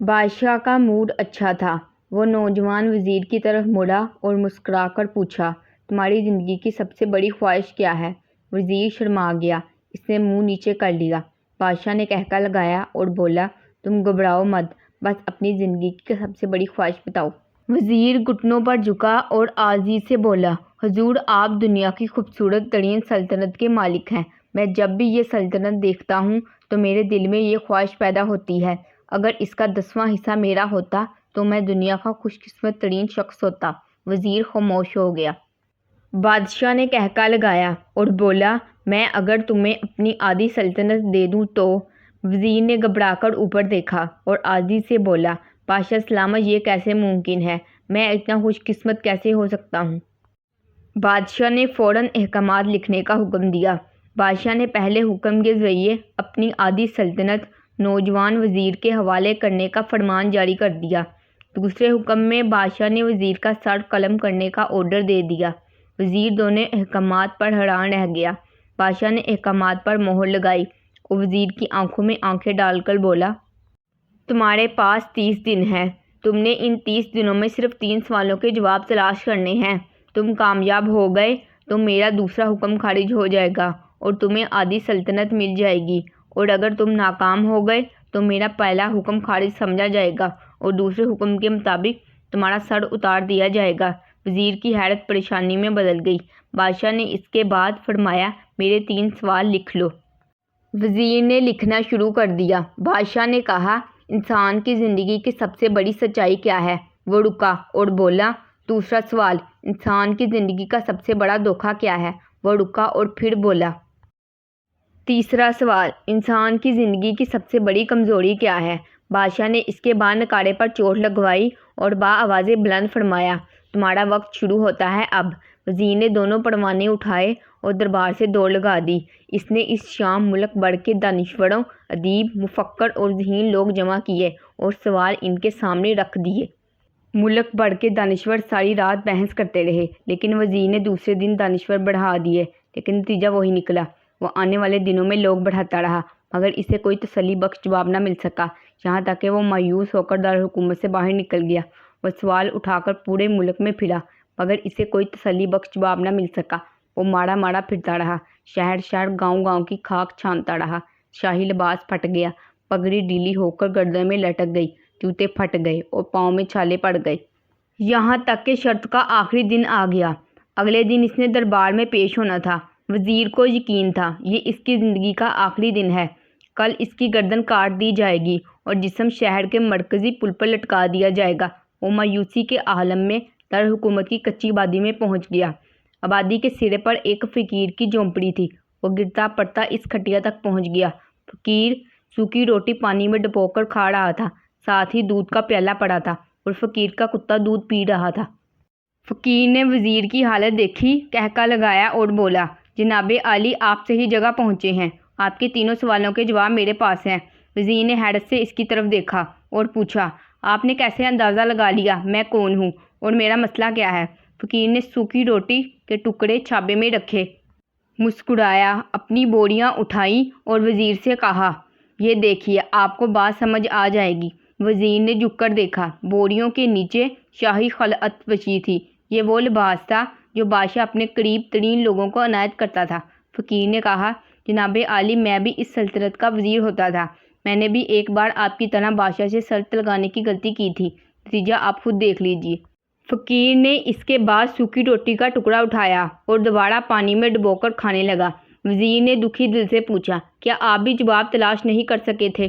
بادشاہ کا موڈ اچھا تھا۔ وہ نوجوان وزیر کی طرف مڑا اور مسکرا کر پوچھا، تمہاری زندگی کی سب سے بڑی خواہش کیا ہے؟ وزیر شرما گیا۔ اس نے منہ نیچے کر لیا۔ بادشاہ نے قہقہ لگایا اور بولا، تم گھبراؤ مت، بس اپنی زندگی کی سب سے بڑی خواہش بتاؤ۔ وزیر گھٹنوں پر جھکا اور عاجزی سے بولا، حضور آپ دنیا کی خوبصورت ترین سلطنت کے مالک ہیں۔ میں جب بھی یہ سلطنت دیکھتا ہوں تو میرے دل میں یہ خواہش پیدا ہوتی ہے، اگر اس کا 10واں حصہ میرا ہوتا تو میں دنیا کا خوش قسمت ترین شخص ہوتا۔ وزیر خاموش ہو گیا۔ بادشاہ نے قہقہ لگایا اور بولا، میں اگر تمہیں اپنی آدھی سلطنت دے دوں تو؟ وزیر نے گھبرا کر اوپر دیکھا اور عاجزی سے بولا، بادشاہ سلامت یہ کیسے ممکن ہے؟ میں اتنا خوش قسمت کیسے ہو سکتا ہوں؟ بادشاہ نے فوراً احکامات لکھنے کا حکم دیا۔ بادشاہ نے پہلے حکم کے ذریعے اپنی آدھی سلطنت نوجوان وزیر کے حوالے کرنے کا فرمان جاری کر دیا۔ دوسرے حکم میں بادشاہ نے وزیر کا سر قلم کرنے کا آرڈر دے دیا۔ وزیر دونوں احکامات پر حیران رہ گیا۔ بادشاہ نے احکامات پر مہر لگائی اور وزیر کی آنکھوں میں آنکھیں ڈال کر بولا، تمہارے پاس 30 دن ہیں۔ تم نے ان 30 دنوں میں صرف 3 سوالوں کے جواب تلاش کرنے ہیں۔ تم کامیاب ہو گئے تو میرا دوسرا حکم خارج ہو جائے گا اور تمہیں آدھی سلطنت مل جائے گی، اور اگر تم ناکام ہو گئے تو میرا پہلا حکم خارج سمجھا جائے گا اور دوسرے حکم کے مطابق تمہارا سر اتار دیا جائے گا۔ وزیر کی حیرت پریشانی میں بدل گئی۔ بادشاہ نے اس کے بعد فرمایا، میرے 3 سوال لکھ لو۔ وزیر نے لکھنا شروع کر دیا۔ بادشاہ نے کہا، انسان کی زندگی کی سب سے بڑی سچائی کیا ہے؟ وہ رکا اور بولا، دوسرا سوال، انسان کی زندگی کا سب سے بڑا دھوکہ کیا ہے؟ وہ رکا اور پھر بولا، تیسرا سوال، انسان کی زندگی کی سب سے بڑی کمزوری کیا ہے؟ بادشاہ نے اس کے بعد نکارے پر چوٹ لگوائی اور بآواز بلند فرمایا، تمہارا وقت شروع ہوتا ہے اب۔ وزیر نے دونوں پروانے اٹھائے اور دربار سے دوڑ لگا دی۔ اس نے اس شام ملک بھر کے دانشوروں، ادیب، مفکر اور ذہین لوگ جمع کیے اور سوال ان کے سامنے رکھ دیے۔ ملک بھر کے دانشور ساری رات بحث کرتے رہے، لیکن وزیر نے دوسرے دن دانشور بڑھا دیے، لیکن نتیجہ وہی نکلا۔ وہ آنے والے دنوں میں لوگ بڑھاتا رہا، مگر اسے کوئی تسلی بخش جواب نہ مل سکا، یہاں تک کہ وہ مایوس ہو کر دارالحکومت سے باہر نکل گیا۔ وہ سوال اٹھا کر پورے ملک میں پھرا، مگر اسے کوئی تسلی بخش جواب نہ مل سکا۔ وہ مارا مارا پھرتا رہا، شہر شہر، گاؤں گاؤں کی خاک چھانتا رہا۔ شاہی لباس پھٹ گیا، پگڑی ڈھیلی ہو کر گردن میں لٹک گئی، جوتے پھٹ گئے اور پاؤں میں چھالے پڑ گئے۔ یہاں تک کہ شرط کا آخری دن آ گیا۔ اگلے دن اس نے دربار میں پیش ہونا تھا۔ وزیر کو یقین تھا یہ اس کی زندگی کا آخری دن ہے۔ کل اس کی گردن کاٹ دی جائے گی اور جسم شہر کے مرکزی پل پر لٹکا دیا جائے گا۔ وہ مایوسی کے عالم میں دارالحکومت کی کچی آبادی میں پہنچ گیا۔ آبادی کے سرے پر ایک فقیر کی جھونپڑی تھی۔ وہ گرتا پڑتا اس کھٹیا تک پہنچ گیا۔ فقیر سوکھی روٹی پانی میں ڈبو کر کھا رہا تھا، ساتھ ہی دودھ کا پیالہ پڑا تھا اور فقیر کا کتا دودھ پی رہا تھا۔ فقیر نے وزیر کی حالت دیکھی، قہقہ لگایا اور بولا، جناب عالی آپ صحیح جگہ پہنچے ہیں، آپ کے تینوں سوالوں کے جواب میرے پاس ہیں۔ وزیر نے حیرت سے اس کی طرف دیکھا اور پوچھا، آپ نے کیسے اندازہ لگا لیا میں کون ہوں اور میرا مسئلہ کیا ہے؟ فقیر نے سوکھی روٹی کے ٹکڑے چھابے میں رکھے، مسکرایا، اپنی بوریاں اٹھائیں اور وزیر سے کہا، یہ دیکھیے آپ کو بات سمجھ آ جائے گی۔ وزیر نے جھک کر دیکھا، بوریوں کے نیچے شاہی خلعت بچھی تھی۔ یہ وہ لباس تھا جو بادشاہ اپنے قریب ترین لوگوں کو عنایت کرتا تھا۔ فقیر نے کہا، جناب عالی میں بھی اس سلطنت کا وزیر ہوتا تھا، میں نے بھی ایک بار آپ کی طرح بادشاہ سے شرط لگانے کی غلطی کی تھی، نتیجہ آپ خود دیکھ لیجیے۔ فقیر نے اس کے بعد سوکھی روٹی کا ٹکڑا اٹھایا اور دوبارہ پانی میں ڈبو کر کھانے لگا۔ وزیر نے دکھی دل سے پوچھا، کیا آپ بھی جواب تلاش نہیں کر سکے تھے؟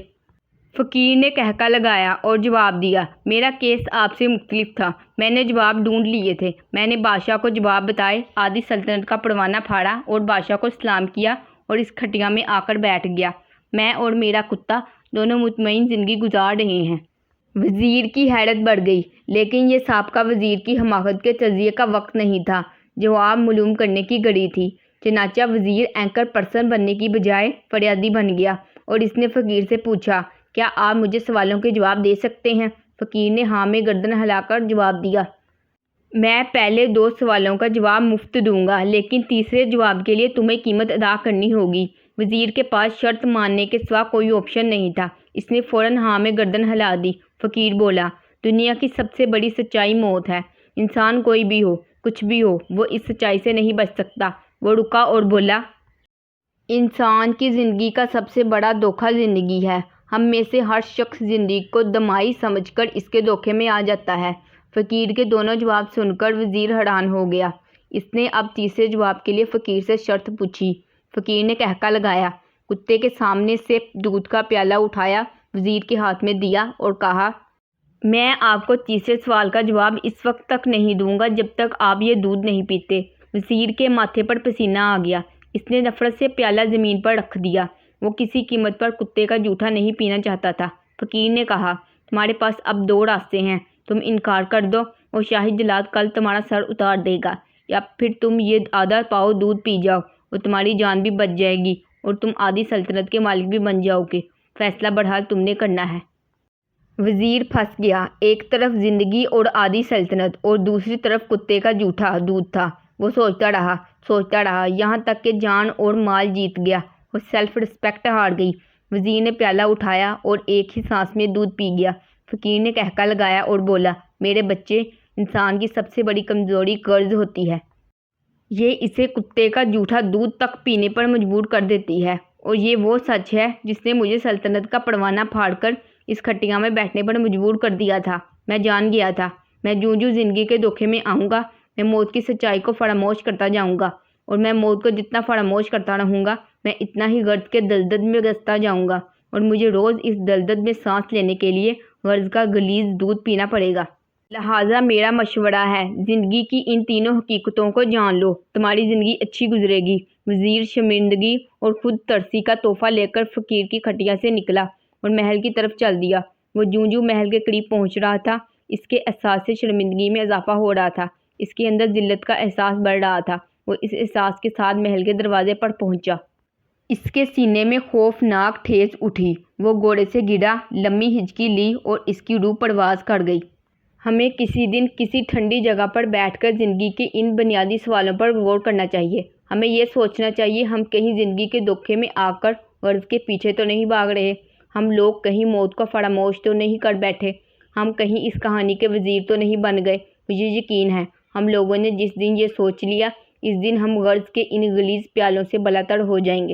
فقیر نے قہقہ لگایا اور جواب دیا، میرا کیس آپ سے مختلف تھا، میں نے جواب ڈھونڈ لیے تھے۔ میں نے بادشاہ کو جواب بتائے، آدھی سلطنت کا پروانہ پھاڑا اور بادشاہ کو سلام کیا اور اس کھٹیا میں آ کر بیٹھ گیا۔ میں اور میرا کتا دونوں مطمئن زندگی گزار رہے ہیں۔ وزیر کی حیرت بڑھ گئی، لیکن یہ سابقہ وزیر کی حماقت کے تجزیے کا وقت نہیں تھا، جواب معلوم کرنے کی گھڑی تھی۔ چنانچہ وزیر اینکر پرسن بننے کی بجائے فریادی بن گیا اور اس نے فقیر سے پوچھا، کیا آپ مجھے سوالوں کے جواب دے سکتے ہیں؟ فقیر نے ہاں میں گردن ہلا کر جواب دیا، میں پہلے 2 سوالوں کا جواب مفت دوں گا، لیکن تیسرے جواب کے لیے تمہیں قیمت ادا کرنی ہوگی۔ وزیر کے پاس شرط ماننے کے سوا کوئی آپشن نہیں تھا۔ اس نے فوراً ہاں میں گردن ہلا دی۔ فقیر بولا، دنیا کی سب سے بڑی سچائی موت ہے۔ انسان کوئی بھی ہو، کچھ بھی ہو، وہ اس سچائی سے نہیں بچ سکتا۔ وہ رکا اور بولا، انسان کی زندگی کا سب سے بڑا دھوکہ زندگی ہے۔ ہم میں سے ہر شخص زندگی کو دمائی سمجھ کر اس کے دھوکے میں آ جاتا ہے۔ فقیر کے دونوں جواب سن کر وزیر حیران ہو گیا۔ اس نے اب تیسرے جواب کے لیے فقیر سے شرط پوچھی۔ فقیر نے قہقہ لگایا، کتے کے سامنے سے دودھ کا پیالہ اٹھایا، وزیر کے ہاتھ میں دیا اور کہا، میں آپ کو تیسرے سوال کا جواب اس وقت تک نہیں دوں گا جب تک آپ یہ دودھ نہیں پیتے۔ وزیر کے ماتھے پر پسینہ آ گیا۔ اس نے نفرت سے پیالہ زمین پر رکھ دیا۔ وہ کسی قیمت پر کتے کا جوٹھا نہیں پینا چاہتا تھا۔ فقیر نے کہا، تمہارے پاس اب دو راستے ہیں، تم انکار کر دو اور شاہی جلاد کل تمہارا سر اتار دے گا، یا پھر تم یہ آدھا پاؤ دودھ پی جاؤ اور تمہاری جان بھی بچ جائے گی اور تم آدھی سلطنت کے مالک بھی بن جاؤ گے۔ فیصلہ بہرحال تم نے کرنا ہے۔ وزیر پھنس گیا۔ ایک طرف زندگی اور آدھی سلطنت اور دوسری طرف کتے کا جوٹھا دودھ تھا۔ وہ سوچتا رہا یہاں تک کہ جان اور مال جیت گیا اور سیلف رسپیکٹ ہار گئی۔ وزیر نے پیالہ اٹھایا اور ایک ہی سانس میں دودھ پی گیا۔ فقیر نے قہقہ لگایا اور بولا، میرے بچے، انسان کی سب سے بڑی کمزوری قرض ہوتی ہے۔ یہ اسے کتے کا جوٹھا دودھ تک پینے پر مجبور کر دیتی ہے، اور یہ وہ سچ ہے جس نے مجھے سلطنت کا پروانہ پھاڑ کر اس کھٹیا میں بیٹھنے پر مجبور کر دیا تھا۔ میں جان گیا تھا، میں جوں زندگی کے دھوکے میں آؤں گا، میں موت کی سچائی کو فراموش کرتا جاؤں گا، اور میں موت کو جتنا فراموش کرتا رہوں گا، میں اتنا ہی غرض کے دلدل میں گستا جاؤں گا، اور مجھے روز اس دلدل میں سانس لینے کے لیے غرض کا غلیظ دودھ پینا پڑے گا۔ لہٰذا میرا مشورہ ہے، زندگی کی ان تینوں حقیقتوں کو جان لو، تمہاری زندگی اچھی گزرے گی۔ وزیر شرمندگی اور خود ترسی کا تحفہ لے کر فقیر کی کھٹیا سے نکلا اور محل کی طرف چل دیا۔ وہ جوں محل کے قریب پہنچ رہا تھا، اس کے احساس سے شرمندگی میں اضافہ ہو رہا تھا۔ اس کے اندر ذلت کا احساس بڑھ رہا تھا۔ وہ اس احساس کے ساتھ محل کے دروازے پر پہنچا۔ اس کے سینے میں خوفناک ٹھیس اٹھی۔ وہ گھوڑے سے گرا، لمبی ہچکی لی اور اس کی روح پرواز کر گئی۔ ہمیں کسی دن کسی ٹھنڈی جگہ پر بیٹھ کر زندگی کے ان بنیادی سوالوں پر غور کرنا چاہیے۔ ہمیں یہ سوچنا چاہیے، ہم کہیں زندگی کے دھوکے میں آ کر غرض کے پیچھے تو نہیں بھاگ رہے، ہم لوگ کہیں موت کو فراموش تو نہیں کر بیٹھے، ہم کہیں اس کہانی کے وزیر تو نہیں بن گئے۔ مجھے یقین ہے، ہم لوگوں نے جس دن یہ سوچ لیا، اس دن ہم غرض کے ان غلیظ پیالوں سے بلا تر ہو جائیں گے۔